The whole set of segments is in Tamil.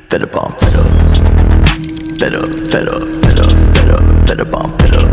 Fed up on fed up. Fed up, fed up, fed up, fed up, fed up on fed up.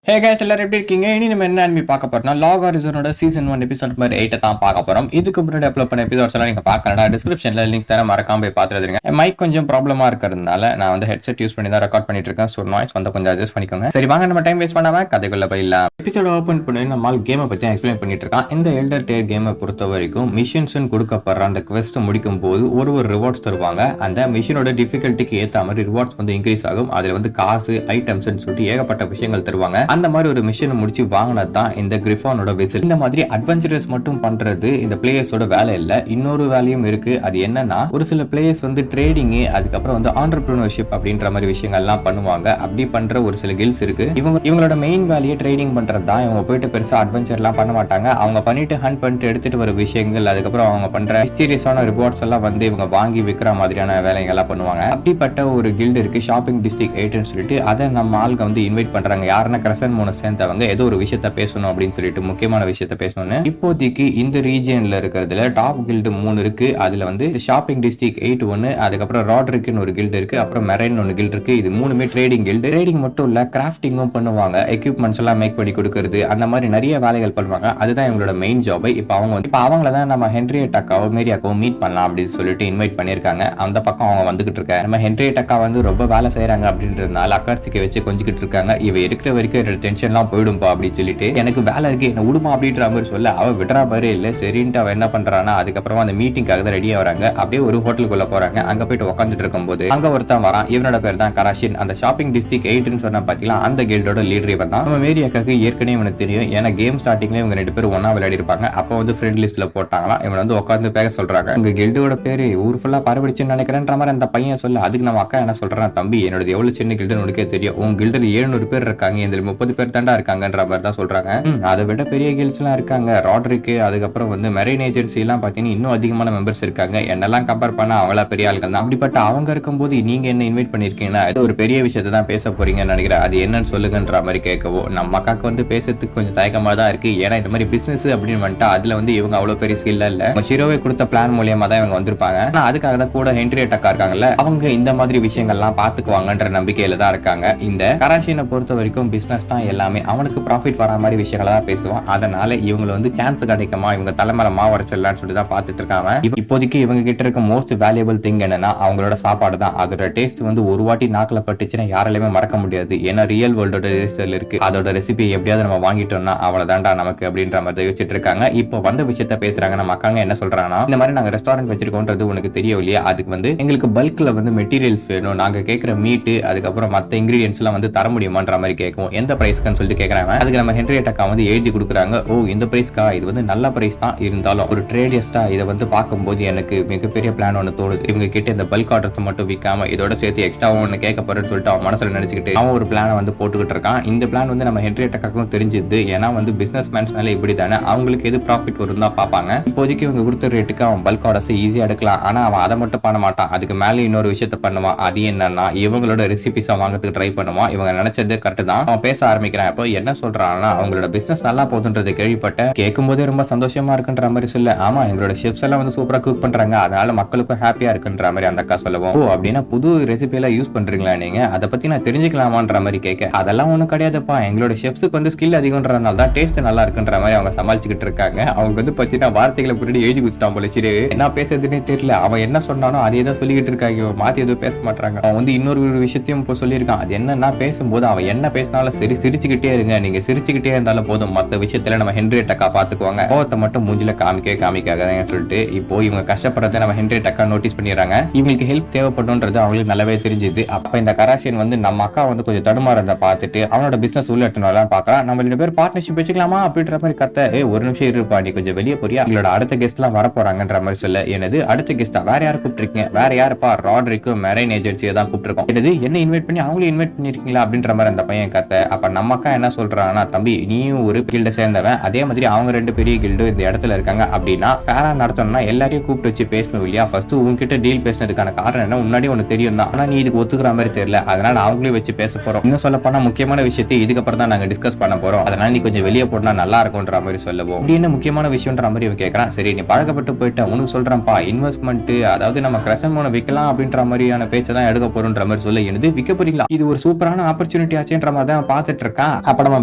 Hey guys, எல்லாரும் எப்படி இருக்கீங்க? இனி நம்ம என்ன அனிமி பார்க்க போறோம்னா லாக் ஹாரிசனோட சீசன் 1 எபிசோட் நம்பர் 8 தான் பார்க்க போறோம். இதுக்கு முன்னாடி அப்லோட் பண்ண எபிசோட்ஸ் எல்லாம் நீங்க பார்க்கறனா டிஸ்கிரிப்ஷன்ல லிங்க் தர மறக்காம போய் பார்த்துடுங்க. மைக் கொஞ்சம் ப்ராப்ளமா இருக்கிறதுனால நான் வந்து ஹெட்செட் யூஸ் பண்ணி தான் ரெக்கார்ட் பண்ணிட்டு இருக்கேன். ஸோ நாய்ஸ் வந்து கொஞ்சம் அட்ஜஸ்ட் பண்ணிக்கோங்க. சரி, வாங்க நம்ம டைம் வேஸ்ட் பண்ணாம கதைக்குள்ள போயிடலாம். எபிசோட ஓப்பன் பண்ணி நம்மால் கேமை பத்தி எக்ஸ்பிளைன் பண்ணிட்டு இருக்கான். இந்த எல்டர் டேர் கேமை பொறுத்த வரைக்கும் மிஷன்ஸ் கொடுக்கப்படுற அந்த குவெஸ்ட் முடிக்கும் போது ஒரு ரிவார்ட்ஸ் தருவாங்க. அந்த மிஷனோட டிஃபிகல்ட்டிக்கு ஏற்ற மாதிரி ரிவார்ட்ஸ் வந்து இன்க்ரீஸ் ஆகும். அதுல வந்து காசு, ஐட்டம்ஸ் சொல்லிட்டு ஏகப்பட்ட விஷயங்கள் தருவாங்க. அந்த மாதிரி ஒரு மிஷன் முடிச்சு வாங்கினது தான் இந்த கிரிஃபானோட வெசல். இந்த மாதிரி அட்வென்ச்சரஸ் மட்டும் பண்றது இந்த பிளேயர்ஸோட வேலை இல்ல, இன்னொரு வேலையும் இருக்கு. அது என்னன்னா, ஒரு சில பிளேயர்ஸ் வந்து ட்ரேடிங், அதுக்கப்புறம் வந்து ஆண்டர்பிரினர்ஷிப் அப்படின்ற மாதிரி விஷயங்கள்லாம் பண்ணுவாங்க. அப்படி பண்ற ஒரு சில கில்ஸ் இருக்கு. இவங்களோட மெயின் வேலையை ட்ரேடிங் பண்றது தான். இவங்க போயிட்டு பெருசா அட்வென்ச்சர்லாம் பண்ண மாட்டாங்க. அவங்க பண்ணிட்டு ஹண்ட் பண்ணிட்டு எடுத்துட்டு வர விஷயங்கள், அதுக்கப்புறம் அவங்க பண்ற மிஸ்டீரியஸான ரிவார்ட்ஸ் எல்லாம் வந்து இவங்க வாங்கி விற்கிற மாதிரியான வேலைகள் எல்லாம் பண்ணுவாங்க. அப்படிப்பட்ட ஒரு கில்டு இருக்கு, ஷாப்பிங் டிஸ்ட்ரிக்ட் 8 சொல்லிட்டு. அதை நம்ம ஆளுங்க வந்து இன்வைட் பண்றாங்க. யாருன்னா கிரசன் மூணு சேர்ந்தவங்க ஏதோ ஒரு விஷயத்த பேசணும் அப்படின்னு சொல்லிட்டு, முக்கியமான விஷயத்த பேசணும்னு. இப்போதைக்கு இந்த ரீஜியன்ல இருக்கிறதுல டாப் கில்டு 3 இருக்கு. அதுல வந்து ஷாப்பிங் டிஸ்ட்ரிக்ட் 8 ஒன்னு, அதுக்கப்புறம் ராட்ரிக்னு ஒரு கில்டு இருக்கு, அப்புறம் மெரைன் ஒன்னு கில்டு இருக்கு. இது மூணுமே ட்ரேடிங் கில்டு. ட்ரேடிங் மட்டும் இல்ல, கிராஃப்டிங்கும் பண்ணுவாங்க. எக்யூப்மெண்ட்ஸ் எல்லாம் மேக் பண்ணி கொடுக்கறது, அந்த மாதிரி நிறைய வேலைகள் பண்ணுவாங்க. அதுதான் இவங்களோட மெயின் ஜாப். இப்போ அவங்கள தான் நம்ம ஹென்ரியட் அக்காவும் மேரியாக்காவும் மீட் பண்ணலாம் அப்படின்னு சொல்லிட்டு இன்வைட் பண்ணிருக்காங்க. அந்த பக்கம் அவங்க வந்துகிட்டு இருக்காங்க. நம்ம ஹென்ரியட் அக்கா வந்து ரொம்ப வேலை செய்யறாங்க அப்படின்றதுனால அக்காட்சிக்கு வச்சு கொஞ்சிக்கிட்டு இருக்காங்க. இவ இருக்கிற வரைக்கும் டென்ஷன் எல்லாம் போயிடும்பா அப்படின்னு சொல்லிட்டு, எனக்கு வேலை இருக்கு என்ன விடுமா அப்படின்ற மாதிரி சொல்ல அவ விடுறா மாதிரி இல்ல. சரின்ட்டு அவ என்ன பண்றான்னா, அதுக்கப்புறமா அந்த மீட்டிங்காக தான் ரெடியா வராங்க. அப்படியே ஒரு ஹோட்டலுக்குள்ள போறாங்க. அங்க போயிட்டு உட்காந்துட்டு இருக்கும்போது அங்க ஒருத்தன் வரான். இவனோட பேர் தான் கராஷின். அந்த ஷாப்பிங் டிஸ்ட்ரிக்ட் 8 சொன்னா பாத்தீங்களா, அந்த கில்டோட லீடர் இவன் தான். நம்ம மேரி அக்காக்கு ஏற்கனவே இவனுக்கு தெரியும். ஏன்னா கேம் ஸ்டார்டிங்ல இவங்க 2 பேரும் ஒன்னா விளையாடி இருப்பாங்க. அப்போ வந்து ஃப்ரெண்ட் லிஸ்ட்ல போட்டாங்களாம். இவன் வந்து உட்காந்து பேச சொல்றாங்க. உங்க கில்டோட பேரு ஊர் ஃபுல்லா பரவடிச்சுன்னு நினைக்கிறேன்ற மாதிரி அந்த பையன் சொல்ல, அதுக்கு நம்ம அக்கா என்ன சொல்றான், தம்பி என்னோட எவ்வளவு சின்ன கில்டுன்னு உனக்கே தெரியும். உங்க கில்டர் 700 பேர் இருக்காங்க, இதுல 30 பேர் தாண்டா இருக்காங்கன்ற மாதிரி தான் சொல்றாங்க. அதை விட பெரிய கில்ஸ் எல்லாம் இருக்காங்க. ராட்ரிக், அதுக்கப்புறம் வந்து மெரைன் ஏஜென்சி எல்லாம் பாத்தீங்கன்னா இன்னும் அதிகமான மெம்பர்ஸ் இருக்காங்க. என்னெல்லாம் கம்பேர் பண்ணா அவங்களா பெரிய ஆளுகள் தான். அப்படிப்பட்ட அவங்க இருக்கும்போது நீங்க என்ன இன்வைட் பண்ணிருக்கீங்கன்னா அது ஒரு பெரிய விஷயத்தை தான் பேச போறீங்கன்னு நினைக்கிறேன். அது என்னன்னு சொல்லுங்கன்ற மாதிரி கேட்கவோ, நம்ம அக்காக்கு வந்து பேசுறதுக்கு கொஞ்சம் தயக்கமா தான் இருக்கு. ஏன்னா இந்த மாதிரி பிசினஸ் அப்படின்னு வந்துட்டா அதுல வந்து இவங்க அவ்வளவு பெரிய ஸ்கில் இல்ல. ஷிரோவை கொடுத்த பிளான் மூலியமா தான் இவங்க வந்திருப்பாங்க. ஆனா அதுக்காக தான் கூட ஹென்ரியட் அக்கா இருக்காங்கல்ல, அவங்க இந்த மாதிரி விஷயங்கள்லாம் பாத்துக்குவாங்கன்ற நம்பிக்கையில தான் இருக்காங்க. இந்த கராஷினை பொறுத்த வரைக்கும் பிசினஸ் தான் எல்லாமே. அவனுக்கு ப்ராஃபிட் வர மாதிரி விஷயங்களை தான் பேசுவான். அதனால இவங்களை வந்து சான்ஸ் கிடைக்குமா, இவங்க தலைமையில மாவரைச்சிடலான்னு சொல்லி தான் பார்த்துட்டு இருக்காங்க. இப்போதைக்கு இவங்க கிட்ட இருக்க மோஸ்ட் வேல்யூபிள் திங் என்னன்னா அவங்களோட சாப்பாடு தான். அதோட டேஸ்ட் வந்து ஒரு வாட்டி நாக்கில் பட்டுச்சுன்னா யாராலையுமே மறக்க முடியாது. ஏன்னா ரியல் வேர்ல்டோட டேஸ்ட்ல இருக்கு. அதோட ரெசிபி எப்படியாவது நம்ம வாங்கிட்டோம்னா அவ்வளவுதான்டா நமக்கு அப்படின்ற மாதிரி யோசிச்சுட்டு இருக்காங்க. இப்போ வந்த விஷயத்த பேசுறாங்க. நம்ம அக்காங்க என்ன சொல்றாங்கன்னா, இந்த மாதிரி நாங்க ரெஸ்டாரண்ட் வச்சிருக்கோன்றது உனக்கு தெரியவில்லையா, அதுக்கு வந்து எங்களுக்கு பல்க்ல வந்து மெட்டீரியல்ஸ் வேணும், நாங்க கேட்கிற மீட் அதுக்கப்புறம் மற்ற இன்கிரீடியன்ஸ் எல்லாம் வந்து தர முடியுமான்ற மாதிரி கேட்கும். எந்த பிரைஸ்க்குன்னு சொல்லிட்டு கேட்கறாங்க. அதுக்கு நம்ம ஹென்ரியட் அக்கா வந்து எழுதி கொடுக்குறாங்க. ஓ, இந்த பிரைஸ்க்கா, இது வந்து நல்ல பிரைஸ் தான், இருந்தாலும் ஒரு ட்ரேடியஸ்டா இதை வந்து பார்க்கும்போது எனக்கு மிகப்பெரிய பிளான் ஒன்று தோணுது. இவங்க கிட்ட இந்த பல்க் ஆர்டர்ஸ் மட்டும் விற்காம இதோட சேர்த்து எக்ஸ்ட்ராவும் ஒன்று கேட்க போறேன்னு சொல்லிட்டு அவன் மனசுல நினைச்சுக்கிட்டு அவன் ஒரு பிளானை வந்து போட்டுக்கிட்டு இருக்கான். இந்த பிளான் வந்து நம்ம ஹென்ரியட் அக்காக்கும் தெரிஞ்சுது. ஏன்னா வந்து பிசினஸ் மேன்ஸ்னால இப்படி தானே, அவங்களுக்கு எது ப்ராஃபிட் வரும் தான் பார்ப்பாங்க. இப்போதைக்கு இவங்க கொடுத்த ரேட்டுக்கு அவன் பல்க் ஆர்டர்ஸ் ஈஸியா எடுக்கலாம். ஆனா அவன் அதை மட்டும் பண்ண மாட்டான். அதுக்கு மேலே இன்னொரு விஷயத்த பண்ணுவான். அது என்னன்னா, இவங்களோட ரெசிபிஸை வாங்கிறதுக்கு ட்ரை பண்ணுவான். இவங்க நினைச்சது கரெக்ட் தான். அவன் பேச ஆரம்பிக்கிறான். இப்போ என்ன சொல்றான்னா, அவங்களோட பிசினஸ் நல்லா போகுதுன்றது கேள்விப்பட்ட, கேட்கும் போதே ரொம்ப சந்தோஷமா இருக்குன்ற மாதிரி சொல்ல, ஆமா எங்களோட ஷெஃப்ஸ் எல்லாம் வந்து சூப்பரா குக் பண்றாங்க, அதனால மக்களுக்கும் ஹாப்பியா இருக்குன்ற மாதிரி அந்த அக்கா சொல்லவும், ஓ அப்படின்னா புது ரெசிபி எல்லாம் யூஸ் பண்றீங்களா நீங்க, அதை பத்தி நான் தெரிஞ்சுக்கலாமான்ற மாதிரி கேட்க, அதெல்லாம் ஒண்ணும் கிடையாதுப்பா, எங்களோட ஷெஃப்ஸுக்கு வந்து ஸ்கில் அதிகம்ன்றதுனால தான் டேஸ்ட் நல்லா இருக்குன்ற மாதிரி அவங்க சமாளிச்சுக்கிட்டு இருக்காங்க. அவங்க வந்து பார்த்தீங்கன்னா வார்த்தைகளை புரிஞ்சு எழுதி கொடுத்துட்டான் போல. சரி, என்ன பேசுறதுன்னே தெரியல. அவன் என்ன சொன்னானோ அதே தான் சொல்லிக்கிட்டு இருக்காங்க. மாத்தி எதுவும் பேச மாட்டாங்க. அவன் வந்து இன்னொரு விஷயத்தையும் இப்போ சொல்லியிருக்கான். அது என்னன்னா, பேசும்போது அவன் என்ன பேசினாலும் சரி சிரிச்சுக்கிட்டே இருங்க, நீங்க சிரிச்சுக்கிட்டே இருந்தாலும் போதும், மற்ற விஷயத்துல நம்ம ஹென்ரியட் அக்கா பாத்துக்குவாங்க, கோவத்தை மட்டும் மூஞ்சில காமிக்காதன்னு சொல்லிட்டு இப்போ இவங்க கஷ்டப்படுறத நம்ம ஹென்ரியட் அக்கா நோட்டீஸ் பண்ணிடுறாங்க. இவங்களுக்கு ஹெல்ப் தேவைப்படும்ன்றது அவங்களுக்கு நல்லாவே தெரிஞ்சுது. அப்ப இந்த கராஷின் வந்து நம்ம அக்கா வந்து கொஞ்சம் தடுமாறதை பார்த்துட்டு அவனோட பிசினஸ் உள்ள எடுத்துனாலும் பாக்கலாம். நம்ம 2 பேர் பார்ட்னர்ஷிப் வச்சுக்கலாமா அப்படின்ற மாதிரி கத்த, ஒரு நிமிஷம் இருப்பா, நீ கொஞ்சம் வெளியே போறியா, எங்களோட அடுத்த கெஸ்ட் எல்லாம் வர போறாங்கன்ற மாதிரி சொல்ல, எனது அடுத்த கெஸ்டா, வேற யாரை கூப்பிட்டுருக்கீங்க, வேற யாருப்பா, ராட்ரிக்கும் மெரைன் ஏஜென்சியை தான் கூப்பிட்டுருக்கோம். என்னது, என்ன இன்வைட் பண்ணி அவங்களும் இன்வைட் பண்ணிருக்கீங்களா அப்படின்ற மாதிரி அந்த பையன் கத்த. அப்ப நம்ம அக்கா என்ன சொல்றாங்கன்னா, தம்பி நீயும் ஒரு கில்ட சேர்ந்தவன், அதே மாதிரி அவங்க 2 பெரிய கில்டு இந்த இடத்துல இருக்காங்க அப்படின்னா ஃபேரா நடத்தணும்னா எல்லாரையும் கூப்பிட்டு வச்சு பேசணும் இல்லையா? ஃபர்ஸ்ட் உன்கிட்ட டீல் பேசினதுக்கான காரணம் என்ன முன்னாடி உனக்கு தெரியும் தான், ஆனா நீ இதுக்கு ஒத்துக்கிற மாதிரி தெரியல, அதனால அவங்களே வச்சு பேச போறோம். இன்னும் சொல்ல போனா முக்கியமான விஷயத்தை இதுக்கப்புறம் தான் நாங்க டிஸ்கஸ் பண்ண போறோம், அதனால நீ கொஞ்சம் வெளியே போனா நல்லா இருக்கும்ன்ற மாதிரி சொல்லுவோம். இப்படி என்ன முக்கியமான விஷயம்ன்ற மாதிரி இவன் கேட்கறான். சரி நீ பழக்கப்பட்டு போயிட்ட, உனக்கு சொல்றேன்ப்பா, இன்வெஸ்ட்மெண்ட் அதாவது நம்ம கிரசன் மூலம் விற்கலாம் அப்படின்ற மாதிரியான பேச்சை தான் எடுக்க போறோன்ற மாதிரி சொல்ல, எனது விற்க போறீங்களா, இது ஒரு சூப்பரான ஆப்பர்ச்சுனிட்டி ஆச்சுன்ற மாதிரி தான் பார்த்துட்டு இருக்கான். அப்ப நம்ம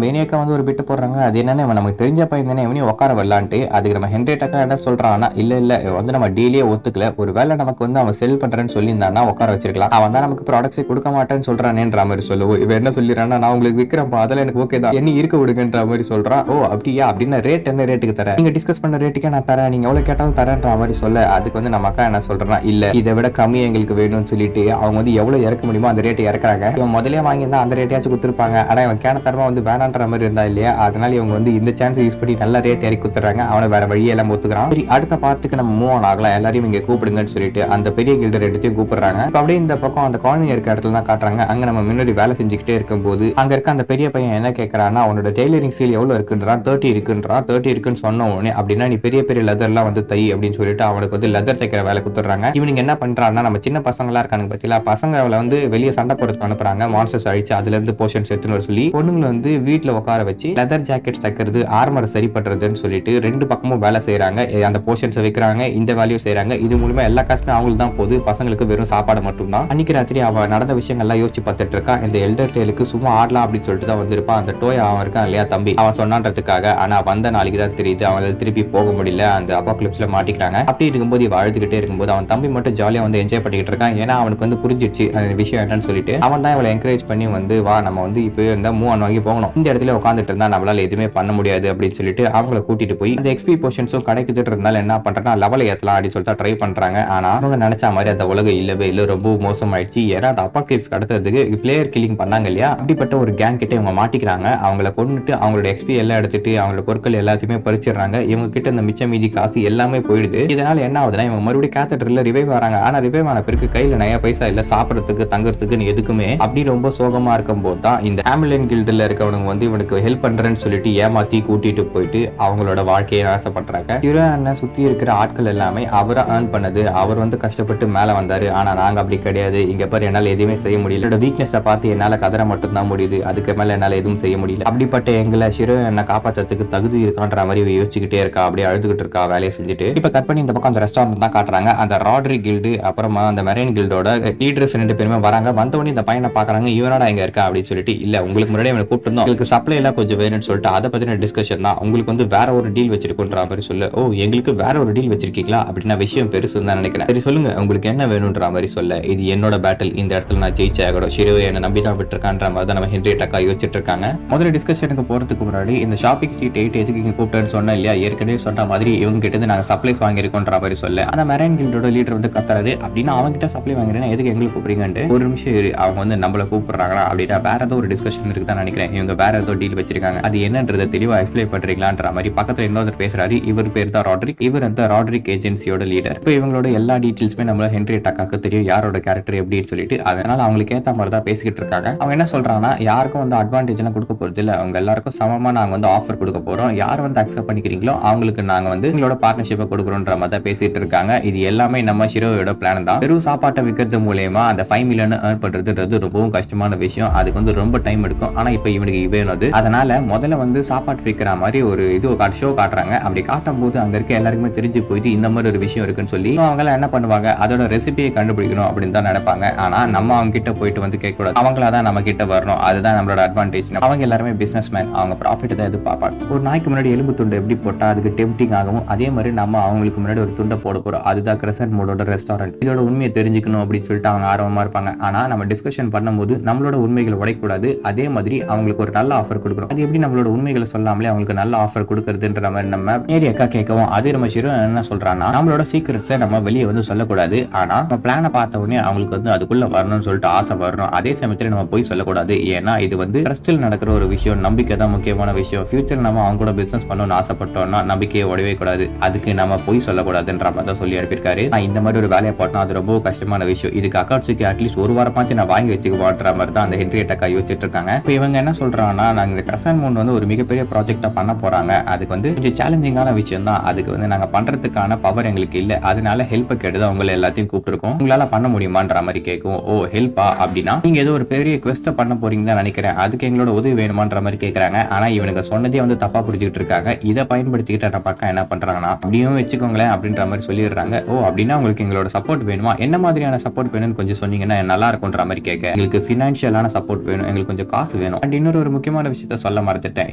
வேணியக்கா வந்து ஒரு பிட்டு போடுறாங்க. அது என்னன்னு நமக்கு தெரிஞ்ச பையன் தானே இவனையும் உட்கார வரலான்ட்டு. அதுக்கு நம்ம ஹென்ரியட்டா என்ன சொல்றான்னா, இல்ல வந்து நம்ம டீலே ஒத்துக்கல, ஒரு வேளை நமக்கு வந்து அவன் செல் பண்றேன்னு சொல்லியிருந்தானா உட்கார வச்சிருக்கலாம், அவன் தான் நமக்கு ப்ராடக்ட்ஸே கொடுக்க மாட்டேன்னு சொல்றானேன்ற மாதிரி சொல்லுவோம். இவன் என்ன சொல்லிடுறான்னா, நான் உங்களுக்கு விற்கிறப்பா, அதெல்லாம் எனக்கு ஓகே தான், என்ன இருக்க விடுங்கன்ற மாதிரி சொல்றான். ஓ அப்படியா, அப்படின்னா ரேட் என்ன ரேட்டுக்கு தர, நீங்க டிஸ்கஸ் பண்ண ரேட்டுக்கே நான் தரேன், நீங்க எவ்வளவு கேட்டாலும் தரேன்ற மாதிரி சொல்ல, அதுக்கு வந்து நம்ம அக்கா என்ன சொல்றேன்னா, இல்ல இதை விட கம்மி எங்களுக்கு வேணும்னு சொல்லிட்டு அவங்க வந்து எவ்வளவு இறக்க முடியுமோ அந்த ரேட்டை இறக்குறாங்க. இவன் முதலே வாங்கியிருந்தா அந்த ரேட்டையாச்சும் கொடுத்துருப்பாங்க, ஆனா இவன் கேனத்தரமா வந்து வேணான்ற மாதிரி இருந்தா இல்லையா, அதனால இவங்க வந்து இந்த சான்ஸ் யூஸ் பண்ணி நல்ல ரேட் இறக்கி கொடுத்துறாங்க. அவனை வேற வழியெல்லாம் ஒத்துக்கிறான். சரி அடுத்த பார்ட்டுக்கு நம்ம மூவ் ஆன் ஆகலாம், எல்லாரையும் இங்க கூப்பிடுங்கன்னு சொல்லிட்டு அந்த பெரிய கில்டர் எடுத்து கூப்பிடுறாங்க. அப்படியே இந்த பக்கம் அந்த குழந்தைங்க இருக்க இடத்துல தான் காட்டுறாங்க. அங்க நம்ம முன்னாடி வேலை செஞ்சுக்கிட்டே இருக்கும்போது அங்க இருக்க அந்த பெரிய பையன் என்ன கேட்கறான்னா, அவனோட டெய்லரிங் ஸ்கில் எவ்வளவு இருக்குன்றான். 30 இருக்குன்றான். 30 இருக்குன்னு சொன்ன உடனே அப்படின்னா நீ பெரிய பெரிய லெதர்லாம் வந்து தை அப்படின்னு சொல்லிட்டு அவனுக்கு வந்து லெதர் தைக்கிற வேலை கொடுத்துறாங்க. இவனுக்கு என்ன பண்றான்னா, நம்ம சின்ன பசங்களா இருக்கானுங்க பத்தியா, பசங்களை வந்து வெளியே சண்டை போடுறதுக்கு அனுப்புறாங்க, மான்ஸ்டர்ஸ் அழிச்சு அதுல இருந்து போர்ஷன்ஸ் எடுத்துன்னு வர சொல்லி. பொண்ணுங்களை வந்து வீட்டுல உட்கார வச்சு லெதர் ஜாக்கெட்ஸ் தைக்கிறது, ஆர்மர் சரி பண்றதுன்னு சொல்லிட்டு 2 பக்கமும் வேலை செய்யறாங்க. அந்த போர்ஷன்ஸ் வைக்கிறாங்க, இந்த வேலையும் செய்யறாங்க. இது மூலமா எல்லா காசுமே அவங்களுக்கு தான் போகுது, பசங்களுக்கு வெறும் சாப்பாடு மட்டும் தான். அன்னைக்கு ராத்திரி அவன் நடந்த விஷயங்கள்லாம் யோசிச்சு பார்த்துட்டு இருக்கான். இந்த எல்டர் டேலுக்கு சும்மா ஆடலாம் அப்படின்னு சொல்லிட்டு தான் வந்திருப்பான். அந்த டோய் அவன் இருக்கான் இல்லையா தம்பி, அவன் சொன்னான்றதுக்காக. ஆனா வந்த நாளைக்கு தான் தெரியுது அவன் திருப்பி போக முடியல, அந்த அபாக்லிப்ஸ்ல மாட்டிக்கிறாங்க. அப்படி இருக்கும்போது இவன் அழுதுகிட்டே இருக்கும்போது அவன் தம்பி மட்டும் ஜாலியா வந்து என்ஜாய் பண்ணிக்கிட்டு இருக்கான். ஏன்னா அவனுக்கு வந்து புரிஞ்சிடுச்சு அந்த விஷயம் என்னன்னு சொல்லிட்டு. அவன் தான் இவளை என்கரேஜ் பண்ணி வந்து வா நம்ம வந்து இப்போ இந்த மூவ் ஆன் வாங்கி போகணும், இந்த இடத்துல உட்காந்துட்டு இருந்தா நம்மளால எதுவுமே பண்ண முடியாது அப்படின்னு சொல்லிட்டு அவங்கள கூட்டிட்டு போய் அந்த எக்ஸ்பி போர்ஷன்ஸும் கிடைக்கிட்டு இருந்தாலும் என்ன பண்றேன்னா லெவலை ஏத்தலாம் அப்படின்னு சொல்லிட்டு ட்ரை பண்றாங்க. ஆனா அவங்க நினைச்ச மாதிரி அந்த உலகம் இல்லவே இல்லை, ரொம்ப மோசமாயிடுச்சு. ஏன்னா அந்த அபாக்லிப்ஸ் கடத்துறதுக்கு பிளேயர் கில்லிங் பண்ணாங்க இல்லையா, அப்படிப்பட்ட ஒரு கேங் கிட்ட இவங்க மாட்டிக்கிறாங்க. அவங்கள கொண்டுட்டு அவங்களோட எக்ஸ்பி எல்லாம் எடுத்துட்டு அவங்களோட பொருட்கள் எல்லாத்தையுமே பறிச்சிடுறாங்க. இவங்க கிட்ட இந்த மிச்ச மீதி காசு எல்லாமே போயிடுது. இதனால என்ன ஆகுதுன்னா இவங்க மறுபடியும் கேத்தட்ரில் ரிவைவ் வராங்க. ஆனா ரிவைவ் ஆன பிறகு கையில நிறைய பைசா இல்ல, சாப்பிடறதுக்கு தங்குறதுக்கு எதுக்குமே. அப்படி ரொம்ப சோகமா இருக்கும் போது தான் இந்த ஆம்புலன் கில்டுல இருக்கவனுங்க வந்து இவனுக்கு ஹெல்ப் பண்றேன்னு சொல்லிட்டு ஏமாத்தி கூட்டிட்டு போயிட்டு அவங்களோட வாழ்க்கையை நாசப்படுறாங்க. ஹீரோ அண்ணன் சுத்தி இருக்கிற ஆட்கள் எல்லாமே அவரை ஏர்ன் பண்ணது, அவர் வந்து கஷ்டப்பட்டு மேல வந்தாரு, ஆனா நாங்க அப்படி கிடையாது, இங்க பாரு என்னால எதுவுமே செய்ய முடியல, என்னோட வீக்னஸை பார்த்து என்னால கதற மட்டும் தான் முடியுது, அதுக்கு மேல என்னால எதுவும் செய்ய முடியல. அப்படிப்பட்ட எங்களை ஹீரோ என்ன காப்பாற்றத்துக்கு தகுதி இருக்கான்ற மாதிரி யோசிச்சுக்கிட்டே இருக்கா, அப்படியே அழுதுகிட்டு இருக்கா வேலையை செஞ்சுட்டு. இப்ப கட் பண்ணி இந்த பக்கம் அந்த ரெஸ்டாரண்ட் தான் காட்டுறாங்க. அந்த ராட்ரி கில்டு அப்புறமா அந்த மெரைன் கில்டோட லீடர்ஸ் 2 பேருமே வராங்க. வந்தவொடனே இந்த பையனை பாக்குறாங்க. இவனோட எங்க இருக்கா அப்படின்னு சொல்லிட்டு, இல்ல உங்களுக்கு முன்னாடி இவனை கூப்பிட்டு உங்களுக்கு சப்ளை எல்லாம் கொஞ்சம் வேணும்னு சொல்லிட்டு அதை பத்தின டிஸ்கஷன் தான். உங்களுக்கு வந்து வேற ஒரு டீல் வச்சிருக்கோன்ற மாதிரி சொல்ல, ஓ எங்களுக்கு வேற ஒரு டீல் வச்சிருக்கீங்களா அப்படின்னா விஷயம் பெருசு தான் நினைக்கிறேன். சரி சொல்லுங்க உங்களுக்கு என்ன வேணும்ன்ற மாதிரி சொல்ல, இது என்னோட பேட்டில், இந்த இடத்துல நான் ஜெயிச்சே ஆகணும், ஷிரோ என்ன நம்பி தான் விட்டுருக்கான்ற மாதிரி தான் நம்ம ஹென்ரியட்டா யோசிச்சுட்டு இருக்காங்க. முதல்ல டிஸ்கஷனுக்கு போறதுக்கு முன்னாடி இந்த ஷாப்பிங் ஸ்ட்ரீட் 8 எதுக்கு இங்க கூப்பிட்டேன்னு சொன்னா இல்லையா, ஏற்கனவே சொன்ன மாதிரி இவங்க கிட்ட இருந்து நாங்க சப்ளைஸ் வாங்கியிருக்கோன்ற மாதிரி சொல்ல, அந்த மெரைன் கில்டோட லீடர் வந்து கத்துறாரு. அப்படின்னா அவங்க கிட்ட சப்ளை வாங்குறேன்னா எதுக்கு எங்களுக்கு கூப்பிடுறீங்கன்னு. ஒரு நிமிஷம் அவங்க வந்து நம்மள கூப்பிடுறாங்களா அப்படின்னா வேற ஏதோ ஒரு டிஸ்கஷன் இருக்குதான் நினைக்கிறேன், இவங்க வேற ஏதோ டீல் வச்சிருக்காங்க, அது என்னன்றதை தெளிவா எக்ஸ்பிளைன் பண்றீங்களான்ற மாதிரி பக்கத்துல இன்னொருத்தர் பேசுறாரு. இவர் பேர் தான் ராட்ரிக், இவர் அந்த ராட்ரிக் ஏஜென்சியோட லீடர். இப்போ இவங்களோட எல்லா டீடைல்ஸுமே நம்ம ஹென்ரியட்டாக்கு தெரியும், யாரோட கேரக்டர் எப்படின்னு சொல்லிட்டு. அதனால அவங்களுக்கு ஏத்த மாதிரி தான் பேசிக்கிட்டு இருக்காங்க. அவங்க என்ன சொல்றாங்கன்னா, யாருக்கும் வந்து அட்வான்டேஜ் எல்லாம் கொடுக்க போறது இல்ல, அவங்க எல்லாருக்கும் சமமா நாங்க வந்து ஆஃபர் கொடுக்க போறோம், யார் வந்து அக்செப்ட் பண்ணிக்கிறீங்களோ அவங்களுக்கு நாங்க வந்து எங்களோட பார்ட்னர்ஷிப்பை கொடுக்குறோன்ற மாதிரி தான் பேசிட்டு இருக்காங்க. இது எல்லாமே நம்ம ஷிரோயோட பிளான் தான். வெறும் சாப்பாட்டை விற்கிறது மூலமா அந்த 5 மில்லியன் ஏர்ன் பண்றதுன்றது ரொம்பவும் கஷ்டமான விஷயம், அதுக்கு வந்து ரொம்ப டைம் எடுக்கும். ஆனா இப்ப இவனுக்கு வேணும், அதனால முதல்ல வந்து சாப்பாட்டு விற்கிற மாதிரி ஒரு இது ஷோ காட்டுறாங்க. அப்படி காட்டும் போது அங்க இருக்க எல்லாருக்குமே தெரிஞ்சு போயிட்டு இந்த மாதிரி ஒரு விஷயம் இருக்குன்னு சொல்லி அவங்க என்ன பண்ணுவாங்க, அதோட ரெசிபியை கண்டுபிடிக்கணும் அப்படின்னு தான் நினைப்பாங்க. ஆனா நம்ம அவங்க கிட்ட போயிட்டு வந்து கேட்க கூடாது, அவங்களா தான் நம்ம கிட்ட வரணும், அதுதான் நம்மளோட அட்வான்டேஜ். அவங்க எல்லாருமே பிசினஸ் மேன், அவங்க ப்ராஃபிட் தான் எதிர்பார்ப்பாங்க. ஒரு நாய்க்கு முன்னாடி எலும்பு துண்டு எப்படி போட்டா அதுக்கு டெம்ப்டிங் ஆகும், அதே மாதிரி நம்ம அவங்களுக்கு முன்னாடி ஒரு துண்டை போட போறோம், அதுதான் கிரசன்ட் மோடோட ரெஸ்டாரண்ட். இதோட உண்மையை தெரிஞ்சுக்கணும் அப்படின்னு சொல்லிட்டு அவங்க ஆர்வமா இருப்பாங்க. ஆனா நம்ம டிஸ்கஷன் பண்ணும்போது நம்மளோட உண்மைகளை உடைக்கூடாது, அதே மாதிரி அவங்களுக்கு ஒரு நல்ல ஆஃபர் கொடுக்கணும். அது எப்படி நம்மளோட உண்மைகளை சொல்லாமலே அவங்களுக்கு நல்ல ஆஃபர் கொடுக்கறதுன்ற மாதிரி நம்ம ஏரியாக்கா கேட்கவும், அதே நம்ம ஷிரோ என்ன சொல்றான்னா, நம்மளோட சீக்கிரட்ஸை நம்ம வெளியே வந்து சொல்லக்கூடாது, ஆனா நம்ம பிளானை பார்த்த உடனே அவங்களுக்கு வந்து அதுக்குள்ள வரணும்னு சொல்லிட்டு ஆசை வரணும். அதே சமயத்துல நம்ம போய் சொல்லக்கூடாது, ஏன்னா இது வந்து ட்ரஸ்டில் நடக்கிற ஒரு விஷயம், நம்பிக்கை தான் முக்கியமான விஷயம். ஃபியூச்சர் நம்ம அவங்க கூட பிசினஸ் பண்ணணும்னு ஆசைப்பட்டோம்னா நம்பிக்கையை உடவே கூடாது, அதுக்கு நம்ம போய் சொல்லக்கூடாதுன்ற மாதிரி தான் சொல்லி அனுப்பியிருக்காரு. இந்த மாதிரி ஒரு வேலையை போட்டோம், அது ரொம்ப கஷ்டமான விஷயம், இதுக்கு அக்கௌண்ட்ஸுக்கு அட்லீஸ்ட் ஒரு வாரமாச்சு நான் வாங்கி வச்சுக்குவான்ற மாதிரி தான் அந்த ஹென்ரியட்டா யோசிச்சுட்டு இருக்காங்க. இப்போ இவங்க என்ன சொல்றாங்கன்னா, நாங்க இந்த கிரசன்ட் மூன் வந்து ஒரு மிகப்பெரிய ப்ராஜெக்டா பண்ண போறாங்க. அதுக்கு வந்து கொஞ்சம் சேலஞ்சிங்கான விஷயம் தான். அதுக்கு வந்து நாங்க பண்றதுக்கான பவர் எங்களுக்கு இல்ல. அதனால ஹெல்ப் கேட்டு தான் உங்களை எல்லாத்தையும் கூப்பிட்டுருக்கோம். உங்களால பண்ண முடியுமான்ற மாதிரி கேட்கும். ஓ ஹெல்ப்பா அப்படின்னா நீங்க ஏதோ ஒரு பெரிய குவெஸ்ட் பண்ண போறீங்கன்னு தான் நினைக்கிறேன். அதுக்கு எங்களோட உதவி வேணுமான்ற மாதிரி கேட்கறாங்க. ஆனா இவனுக்கு சொன்னதே வந்து தப்பா புரிஞ்சுக்கிட்டு இருக்காங்க. இதை பயன்படுத்திக்கிட்டு அந்த பக்கம் என்ன பண்றாங்கன்னா, அப்படியும் வச்சுக்கோங்களேன் அப்படின்ற மாதிரி சொல்லிடுறாங்க. ஓ அப்படின்னா உங்களுக்கு எங்களோட சப்போர்ட் வேணுமா, என்ன மாதிரியான சப்போர்ட் வேணும்னு கொஞ்சம் சொன்னீங்கன்னா நல்லா இருக்கும்ன்ற மாதிரி கேட்க, எங்களுக்கு பினான்சியலான சப்போர்ட் வேணும், எங்களுக்கு கொஞ்சம் காசு வேணும். அண்ட் இன்னொரு முக்கியமான விஷயத்த சொல்ல மறந்துட்டேன்.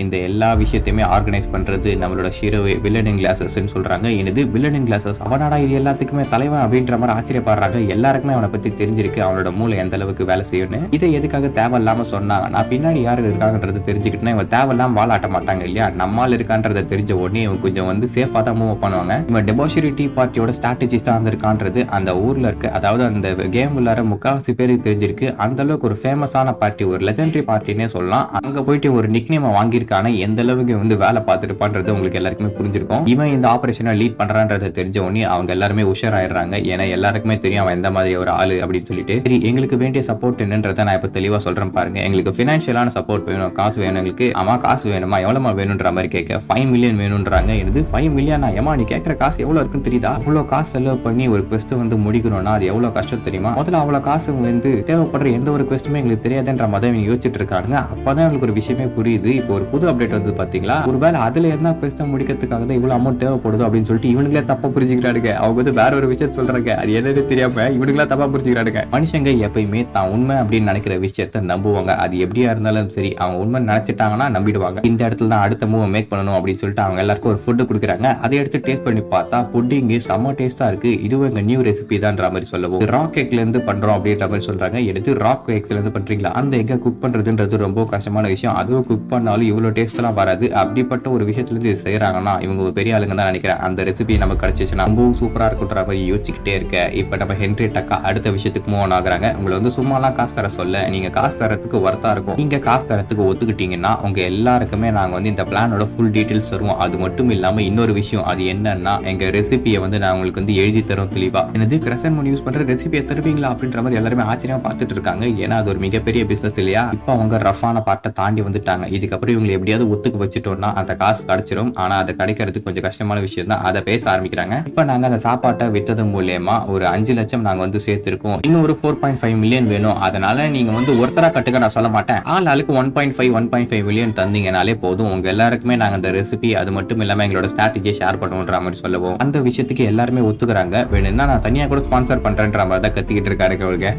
இந்த எல்லா விஷயத்தையுமே ஆர்கனைஸ் பண்றது நம்மளோட ஹீரோவே வில்லனிங் கிளாஸஸ் சொல்றாங்க. இது வில்லனிங் கிளாஸஸ் அவனாடா இது எல்லாத்துக்குமே தலைவன் அப்படின்ற மாதிரி ஆச்சரியப்படுறாங்க. எல்லாருக்குமே அவனை பத்தி தெரிஞ்சிருக்கு, அவனோட மூளை எந்த அளவுக்கு வேலை செய்யணும். இதை எதுக்காக தேவையில்லாம சொன்னாங்க, நான் பின்னாடி யாரு இருக்காங்கன்றது தெரிஞ்சுக்கிட்டேன்னா இவன் தேவையில்லாம வாழாட்ட மாட்டாங்க இல்லையா. நம்மால் இருக்கான்றதை தெரிஞ்ச உடனே இவன் கொஞ்சம் வந்து சேஃபா தான் மூவ் பண்ணுவாங்க. இவன் டெபாசிரி டீ பார்ட்டியோட ஸ்ட்ராட்டஜிஸ்டா இருக்கான்றது அந்த ஊர்ல இருக்கு, அதாவது அந்த கேம் உள்ளார முக்காவாசி பேருக்கு தெரிஞ்சிருக்கு. அந்த அளவுக்கு ஒரு ஃபேமஸான பார்ட்டி, ஒரு லெஜெண்டரி பார்ட்டினே சொல்லலாம். அங்க போயிட்டு ஒரு நிக்நேம் வாங்கியிருக்கான எந்த அளவுக்கு வந்து வேலை பார்த்துருப்பான்றது உங்களுக்கு எல்லாருக்குமே புரிஞ்சிருக்கும். இவன் இந்த ஆபரேஷனை லீட் பண்றான்றதை தெரிஞ்ச உடனே அவங்க எல்லாருமே உஷாராயிடுறாங்க. ஏன்னா எல்லாருக்குமே தெரியும் அவன் எந்த மாதிரி ஒரு ஆளு அப்படின்னு சொல்லிட்டு. சரி எங்களுக்கு வேண்டிய சப்போர்ட் என்னன்றதை நான் இப்ப தெளிவா சொல்றேன் பாருங்க. எங்களுக்கு பினான்சியலான சப்போர்ட் வேணும், காசு வேணும் எங்களுக்கு. ஆமா காசு வேணுமா, எவ்வளவு வேணும்ன்ற மாதிரி கேட்க 5 மில்லியன் வேணும்ன்றாங்க. இது 5 மில்லியனா, ஏமா நீ கேட்கிற காசு எவ்வளவு இருக்குன்னு தெரியுதா? அவ்வளவு காசு செலவு பண்ணி ஒரு குவெஸ்ட் வந்து முடிக்கணும்னா அது எவ்வளவு கஷ்டம் தெரியுமா? முதல்ல அவ்வளவு காசு வந்து தேவைப்படுற எந்த ஒரு குவெஸ்ட்டுமே எங்களுக்கு தெரியாதுன்ற மாதிரி யோசிச்சுட்டு இருக்காங்க. அப்பதான் எங்களுக்கு ஒரு விஷயமே புரியுது. இப்போ ஒரு புது அப்டேட் வந்து பாத்தீங்களா, ஒருவேளை அதுல என்ன குவெஸ்ட் முடிக்கிறதுக்காக தான் இவ்வளவு அமௌண்ட் தேவைப்படுது அப்படின்னு சொல்லிட்டு இவனுங்களே தப்பா புரிஞ்சுக்கிறானுங்க. அவங்க வந்து வேற ஒரு விஷயம் சொல்றாங்க, அது என்னன்னு தெரியாம இவனுங்களா தப்பா புரிஞ்சுக்கிறானுங்க. மனுஷங்க எப்பயுமே தான் உண்மை அப்படின்னு நினைக்கிற விஷயத்த நம்புவாங்க. அது எப்படியா இருந்தாலும் சரி, அவங்க உண்மை நினைச்சிட்டாங்கன்னா நம்பிடுவாங்க. இந்த இடத்துல தான் அடுத்த மூவ் மேக் பண்ணணும் அப்படின்னு சொல்லிட்டு அவங்க எல்லாருக்கும் ஒரு ஃபுட் கொடுக்குறாங்க. அதை எடுத்து டேஸ்ட் பண்ணி பார்த்தா புட்டிங் செம்ம டேஸ்டா இருக்கு. இதுவும் எங்க நியூ ரெசிபி தான்ற மாதிரி சொல்லவும், ராக் எக்ல இருந்து பண்றோம் அப்படின்ற மாதிரி சொல்றாங்க. எடுத்து ராக் எக்ல இருந்து பண்றீங்களா, அந்த எக்கை குக் பண்றதுன்றது ரொம்ப கஷ்டமான விஷயம். அதுவும் குக் பண்ணாலும் இவ்வளவு டேஸ்ட் எல்லாம் வராது. அப்படிப்பட்ட ஒரு விஷயத்துல இருந்து செய்யறாங்கன்னா இவங்க ஒரு பெரிய ஆளுங்க தான் நினைக்கிறேன். அந்த ரெசிபி நமக்கு கிடைச்சிச்சுன்னா ரொம்பவும் சூப்பரா இருக்குன்ற மாதிரி யோசிச்சுக்கிட்டே இருக்க இப்ப நம்ம ஹென்ரி டக்கா அடுத்த விஷயத்துக்கு மூவ் ஆகுறாங்க. உங்களை வந்து சும்மாலாம் காசு தர சொல்ல, நீங்க காசு தரத்துக்கு வர்த்தா இருக்கும். நீங்க காசு தரத்துக்கு ஒத்துக்கிட்டீங்கன்னா உங்க எல்லாருக்குமே நாங்க வந்து இந்த பிளானோட ஃபுல் டீடைல்ஸ் தருவோம். அது மட்டும் இல்லாம இன்னொரு விஷயம், அது என்னன்னா எங்க ரெசிபியை வந்து நான் உங்களுக்கு வந்து எழுதி தரோம் தெளிவா. எனது கிரசன்ட் மூன் யூஸ் பண்ற ரெசிபியை தருவீங்களா அப்படின்ற மாதிரி எல்லாருமே ஆச்சரியமா பார்த்துட்டு இருக்காங்க. ஏன்னா அது ஒரு மிகப்பெரிய பிசினஸ் இல்லையா. இப்ப அவங்க ரஃபான பார்ட்டை தாண்டி வந்துட்டாங்க. இதுக்கப்புறம் இவங்க எப்படியாவது ஒத்துக்கு வச்சுட்டோம்னா அந்த காசு கிடைச்சிடும். ஆனா அதை கிடைக்கிறதுக்கு கொஞ்சம் கஷ்டமான விஷயம் தான். அதை பேச ஆரம்பிக்கிறாங்க. இப்ப நாங்க அந்த சாப்பாட்டை வித்தது மூலியமா ஒரு 5 லட்சம் நாங்க வந்து சேர்த்திருக்கோம். இன்னும் ஒரு 4.5 மில்லியன் வேணும். அதனால நீங்க வந்து ஒருத்தரா கட்டுக்க நான் சொல்ல மாட்டேன். ஆளுக்கு 1.5 மில்லியன் தந்தீங்கனாலே போதும். உங்க எல்லாருக்குமே நாங்க அந்த ரெசிபி அது மட்டும் இல்லாம எங்களோட ஸ்ட்ராட்டஜியை ஷேர் பண்ணுவோன்ற மாதிரி சொல்லுவோம். அந்த விஷயத்துக்கு எல்லாருமே ஒத்துக்கிறாங்க. வேணும்னா நான் தனியா கூட ஸ்பான்சர் பண்றேன்ற மாதிரி தான் கத்திக்கிட்டு இருக்காரு.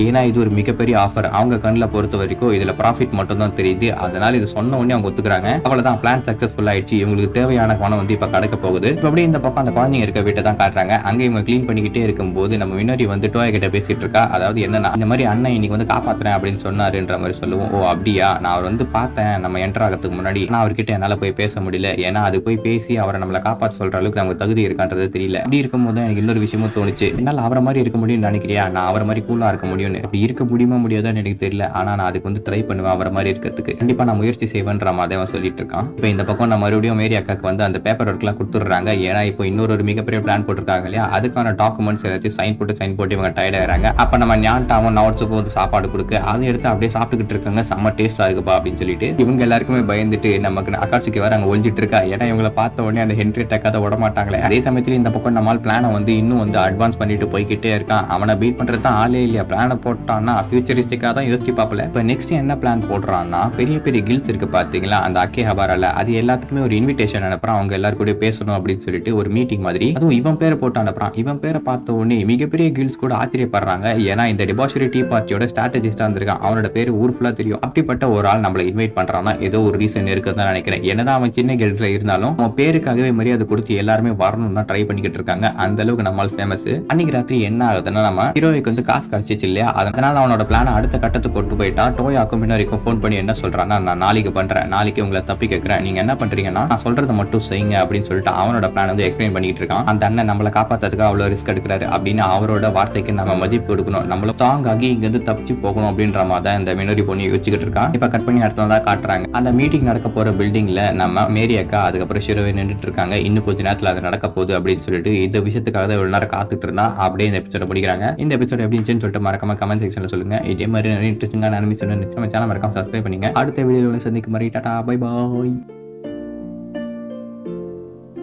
ஏன்னா இது ஒரு மிகப்பெரிய ஆஃபர். அவங்க கண்ணில் பொறுத்த வரைக்கும் இதுல ப்ராஃபிட் மட்டும் தான் தெரியுது. அதனால இது சொன்ன உடனே அவங்க ஒத்துக்கிறாங்க. அவ்வளவுதான், பிளான் சக்சஸ்ஃபுல் ஆயிடுச்சு. இவங்களுக்கு தேவையான பணம் வந்து இப்ப கிடைக்க போகுது. அப்படியே இந்த பக்கம் அந்த குழந்தைங்க இருக்க வீட்டை தான் காட்டுறாங்க. அங்க இவங்க கிளீன் பண்ணிக்கிட்டே இருக்கும்போது நம்ம முன்னாடி வந்து டோயா கிட்ட பேசிட்டு இருக்கா. அதாவது என்னன்னா, இந்த மாதிரி அண்ணன் இன்னைக்கு வந்து காப்பாத்துறேன் அப்படின்னு சொன்னாருன்ற மாதிரி சொல்லுவோம். ஓ அப்படியா, நான் அவர் வந்து பார்த்தேன் நம்ம என்டர் ஆகிறதுக்கு முன்னாடி. நான் அவர்கிட்ட என்னால போய் பேச முடியல. ஏன்னா அது போய் பேசி அவரை நம்மளை காப்பாற்ற சொல்ற அளவுக்கு நமக்கு தகுதி இருக்கான்றது தெரியல. அப்படி இருக்கும்போது எனக்கு இன்னொரு விஷயமும் தோணுச்சு, என்னால் அவரை மாதிரி இருக்க முடியும்னு நினைக்கிறியா? நான் அவரை மாதிரி கூலா இருக்க முடியும்னு. அப்படி இருக்க முடியுமா முடியாதான்னு எனக்கு தெரியல. ஆனா நான் அதுக்கு வந்து ட்ரை பண்ணுவேன் அவரை மாதிரி இருக்கிறதுக்கு. கண்டிப்பா நான் முயற்சி செய்வேன்ற மாதிரி அவன் சொல்லிட்டு இருக்கான். இப்போ இந்த பக்கம் நான் மறுபடியும் மேரி அக்காக்கு வந்து அந்த பேப்பர் ஒர்க் எல்லாம் கொடுத்துடுறாங்க. ஏன்னா இப்போ இன்னொரு மிகப்பெரிய பிளான் போட்டிருக்காங்க இல்லையா, அதுக்கான டாக்குமெண்ட்ஸ் எல்லாத்தையும் சைன் போட்டு இவங்க டயர்ட் ஆயிடுறாங்க. அப்ப நம்ம ஞான்டாவும் நோட்ஸுக்கும் வந்து சாப்பாடு கொடுக்க அதை எடுத்து அப்படியே சாப்பிட்டுக்கிட்டு இருக்காங்க. செம்ம டேஸ்டா இருக்குப்பா அப்படின்னு சொல்லிட்டு இவங்க எல்லாருக்குமே பயந்துட்டு நமக்கு அக்காட்சிக்கு வேற அங்க ஒழிஞ்சிட்டு இருக்கா. ஏன்னா இவங்களை பார்த்த உடனே அந்த ஹென்ரி டக்காத விட மாட்டாங்களே. அதே சமயத்துல இந்த பக்கம் நம்மால் பிளானை வந்து இன்னும் வந்து அட்வான்ஸ் பண்ணிட்டு போய்கிட்டே இருக்கான். அவனை பீட் பண்றது தான் ஆளே இல்லையா. பிளானை போட்டான்னா ஃபியூச்சரிஸ்டிக்கா தான் யோசிச்சு பார்ப்பல. இப்போ நெக்ஸ்ட் என்ன பிளான் போடுறான்னா, பெரிய பெரிய கில்ஸ் இருக்கு பாத்தீங்களா அந்த அக்கே ஹபாரால, அது எல்லாத்துக்குமே ஒரு இன்விடேஷன் அனுப்புறான். அவங்க எல்லாரும் கூட பேசணும் அப்படின்னு சொல்லிட்டு ஒரு மீட்டிங் மாதிரி. அதுவும் இவன் பேரை போட்டு அனுப்புறான். இவன் பேரை பார்த்த உடனே மிகப்பெரிய கில்ஸ் கூட ஆச்சரியப்படுறாங்க. ஏன்னா இந்த டெபாசிரி டீ பார்ட்டியோட ஸ்ட்ராட்டஜிஸ்டா இருந்திருக்கான். அவனோட பேரு ஊர் ஃபுல்லா தெரியும். அப்படிப்பட்ட ஒரு ஆள் நம்மளை இன்வைட் பண்றான்னா ஏதோ ஒரு ரீசன் இருக்குன்னு நினைக்கிறேன். என்னதான் அவன் சின்ன கில்ட்ல இருந்தாலும் அவன் பேருக்காகவே மரியாதை கொடுத்து எல்லாருமே வரணும் தான் ட்ரை பண்ணிக்கிட்டு இருக்காங்க. அந்த அளவுக்கு நம்மால் ஃபேமஸ். அன்னைக்கு ராத்திரி என்ன ஆகுதுன்னா, நம்ம ஹீரோய்க்கு வந்து காசு கிடைச்சிச்சு இல்லையா, அதனால அவனோட பிளான அடுத்த கட்டத்துக்கு கொண்டு போயிட்டான். டோயாக்கும் மின்னரிக்கும் ஃபோன் பண்ணி என்ன சொல்றான்னா, நான் நாளைக்கு பண்றேன், நாளைக்கு உங்களை தப்பி கேட்கிறேன், நீங்க என்ன பண்றீங்கன்னா நான் சொல்றதை மட்டும் செய்யுங்க அப்படின்னு சொல்லிட்டு அவனோட பிளான் வந்து எக்ஸ்பிளைன் பண்ணிட்டு இருக்கான். அந்த அண்ணன் நம்மளை காப்பாத்துறதுக்கு அவ்வளவு ரிஸ்க் எடுக்கிறாரு அப்படின்னு அவரோட வார்த்தைக்கு நம்ம மதிப்பு கொடுக்கணும், நம்மள ஸ்ட்ராங் ஆகி இங்க இருந்து தப்பிச்சு போகணும் அப்படின்ற மாதிரி தான் இந்த மின்னரி பொண்ணு யோசிச்சுக்கிட்டு இருக்கான். இப்ப கட் பண்ணி அடுத்ததான் காட்டுறாங்க. அந்த மீட்டிங் நடக்க போற பில்டிங்ல நம்ம மேரி அக்கா அதுக்கப்புறம் ஷிரோவை நின்றுட்டு இருக்காங்க. இன்னும் கொஞ்ச நேரத்துல அது நடக்க போகுது அப்படின்னு சொல்லிட்டு இந்த விஷயத்துக்காக தான் இவ்வளவு நேரம் காத்துட்டு இருந்தா. அப்படியே இந்த எபிசோட முடிக்கிறாங்க. இந்த எபிசோட் எப்படி இருந்துச்சுன்னு சொல்லிட்டு மறக்காம கமெண்ட் செக்ஷன்ல சொல்லுங்க. இதே மாதிரி நிறைய இன்ட்ரெஸ்டிங்கான அனிமேஷன் நிச்சயமா சேனல் மறக்காம சப்ஸ்கிரைப் பண்ணிங்க. அடுத்த வீடியோவில் சந்திக்கும் மாதிரி டாடா பை பாய்.